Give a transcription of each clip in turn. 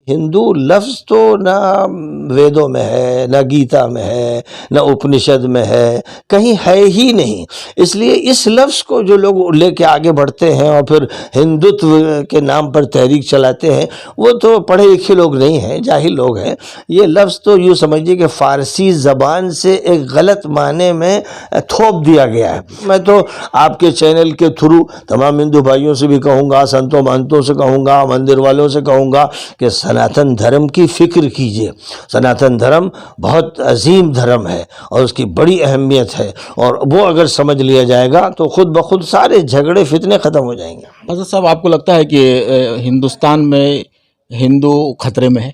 ہندو لفظ تو نہ ویدوں میں ہے، نہ گیتا میں ہے، نہ اپنشد میں ہے، کہیں ہے ہی نہیں۔ اس لیے اس لفظ کو جو لوگ لے کے آگے بڑھتے ہیں اور پھر ہندوتو کے نام پر تحریک چلاتے ہیں، وہ تو پڑھے لکھے لوگ نہیں ہیں، جاہل لوگ ہیں۔ یہ لفظ تو یوں سمجھیے کہ فارسی زبان سے ایک غلط معنی میں تھوپ دیا گیا ہے۔ میں تو آپ کے چینل کے تھرو تمام ہندو بھائیوں سے بھی کہوں گا، سنتوں مہنتوں سے کہوں گا، مندر والوں سے کہوں گا کہ سناتن دھرم کی فکر کیجئے۔ سناتن دھرم بہت عظیم دھرم ہے اور اس کی بڑی اہمیت ہے، اور وہ اگر سمجھ لیا جائے گا تو خود بخود سارے جھگڑے فتنے ختم ہو جائیں گے۔ حضرت صاحب، آپ کو لگتا ہے کہ ہندوستان میں ہندو خطرے میں ہے؟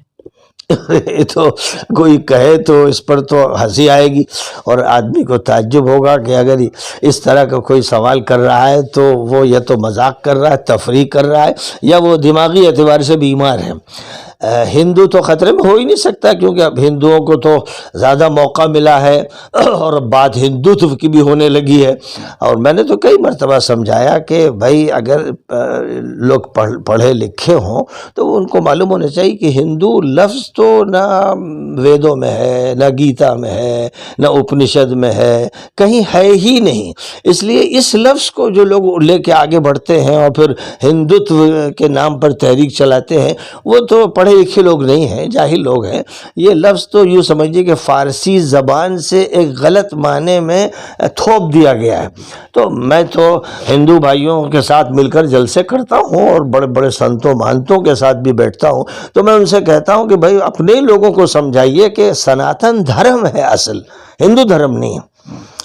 یہ تو کوئی کہے تو اس پر تو ہنسی آئے گی، اور آدمی کو تعجب ہوگا کہ اگر اس طرح کا کوئی سوال کر رہا ہے تو وہ یا تو مذاق کر رہا ہے، تفریح کر رہا ہے، یا وہ دماغی اعتبار سے بیمار ہے۔ ہندو تو خطرے میں ہو ہی نہیں سکتا، کیونکہ اب ہندوؤں کو تو زیادہ موقع ملا ہے اور اب بات ہندوتو کی بھی ہونے لگی ہے۔ اور میں نے تو کئی مرتبہ سمجھایا کہ بھائی اگر لوگ پڑھے لکھے ہوں تو ان کو معلوم ہونا چاہیے کہ ہندو لفظ تو نہ ویدوں میں ہے، نہ گیتا میں ہے، نہ اپنشد میں ہے، کہیں ہے ہی نہیں۔ اس لیے اس لفظ کو جو لوگ لے کے آگے بڑھتے ہیں اور پھر ہندوتو کے نام پر تحریک چلاتے ہیں، وہ تو پڑھے لکھے لوگ نہیں ہیں، جاہل لوگ ہیں۔ یہ لفظ تو یوں سمجھیے کہ فارسی زبان سے ایک غلط معنی میں تھوپ دیا گیا ہے۔ تو میں تو ہندو بھائیوں کے ساتھ مل کر جلسے کرتا ہوں اور بڑے بڑے سنتوں مہنتوں کے ساتھ بھی بیٹھتا ہوں، تو میں ان سے کہتا ہوں کہ بھائی اپنے لوگوں کو سمجھائیے کہ سناتن دھرم ہے اصل، ہندو دھرم نہیں ہے۔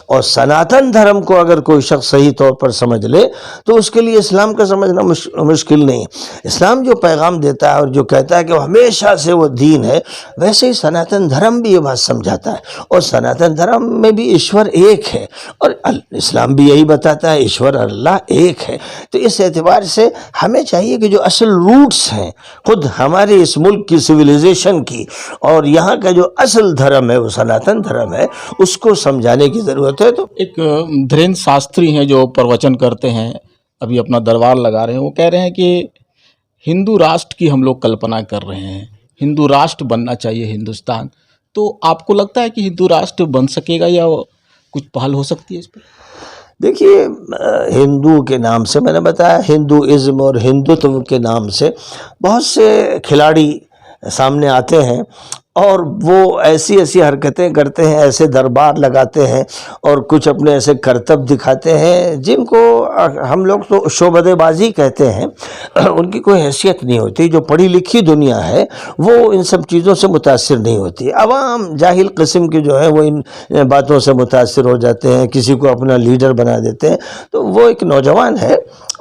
اور سناتن دھرم کو اگر کوئی شخص صحیح طور پر سمجھ لے تو اس کے لیے اسلام کا سمجھنا مشکل نہیں ہے۔ اسلام جو پیغام دیتا ہے اور جو کہتا ہے کہ وہ ہمیشہ سے وہ دین ہے، ویسے ہی سناتن دھرم بھی یہ بات سمجھاتا ہے، اور سناتن دھرم میں بھی ایشور ایک ہے، اور اسلام بھی یہی بتاتا ہے ایشور اللہ ایک ہے۔ تو اس اعتبار سے ہمیں چاہیے کہ جو اصل روٹس ہیں خود ہمارے اس ملک کی سویلائزیشن کی، اور یہاں کا جو اصل دھرم ہے وہ سناتن دھرم ہے، اس کو سمجھانے کی ضرورت ہے۔ تو ایک دھریندر شاستری ہیں جو پروچن کرتے ہیں، ابھی اپنا دربار لگا رہے ہیں، وہ کہہ رہے ہیں کہ ہندو راشٹر کی ہم لوگ کلپنا کر رہے ہیں، ہندو راشٹر بننا چاہیے ہندوستان۔ تو آپ کو لگتا ہے کہ ہندو راشٹر بن سکے گا یا کچھ پہل ہو سکتی ہے اس پہ؟ دیکھیے، ہندو کے نام سے میں نے بتایا، ہندوازم اور ہندوتو کے نام سے بہت سے کھلاڑی سامنے آتے ہیں، اور وہ ایسی ایسی حرکتیں کرتے ہیں، ایسے دربار لگاتے ہیں، اور کچھ اپنے ایسے کرتب دکھاتے ہیں جن کو ہم لوگ تو شعبدے بازی کہتے ہیں۔ ان کی کوئی حیثیت نہیں ہوتی۔ جو پڑھی لکھی دنیا ہے وہ ان سب چیزوں سے متاثر نہیں ہوتی۔ عوام جاہل قسم کے جو ہے وہ ان باتوں سے متاثر ہو جاتے ہیں، کسی کو اپنا لیڈر بنا دیتے ہیں۔ تو وہ ایک نوجوان ہے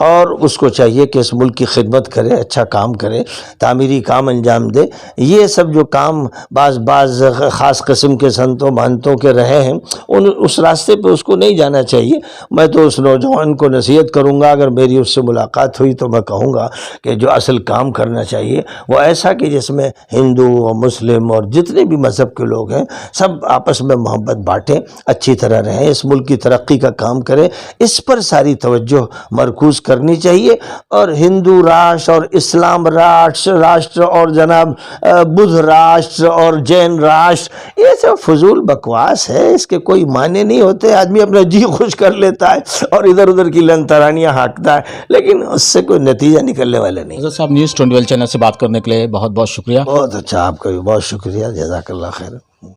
اور اس کو چاہیے کہ اس ملک کی خدمت کرے، اچھا کام کرے، تعمیری کام انجام دے۔ یہ سب جو کام بعض خاص قسم کے سنتوں مہنتوں کے رہے ہیں، اس راستے پہ اس کو نہیں جانا چاہیے۔ میں تو اس نوجوان کو نصیحت کروں گا، اگر میری اس سے ملاقات ہوئی تو میں کہوں گا کہ جو اصل کام کرنا چاہیے وہ ایسا کہ جس میں ہندو اور مسلم اور جتنے بھی مذہب کے لوگ ہیں سب آپس میں محبت بانٹیں، اچھی طرح رہیں، اس ملک کی ترقی کا کام کریں۔ اس پر ساری توجہ مرکوز کرنی چاہیے، اور ہندو راشٹر اور اسلام راشٹر اور جناب بدھ راشٹر اور جین راشٹر، یہ سب فضول بکواس ہے، اس کے کوئی معنی نہیں ہوتے۔ آدمی اپنا جی خوش کر لیتا ہے اور ادھر ادھر کی لن ترانیاں ہانکتا ہے، لیکن اس سے کوئی نتیجہ نکلنے والا نہیں۔ حضرت صاحب، نیوز 21 چینل سے بات کرنے کے لیے بہت بہت شکریہ۔ بہت اچھا، آپ کا بھی بہت شکریہ، جزاک اللہ خیر۔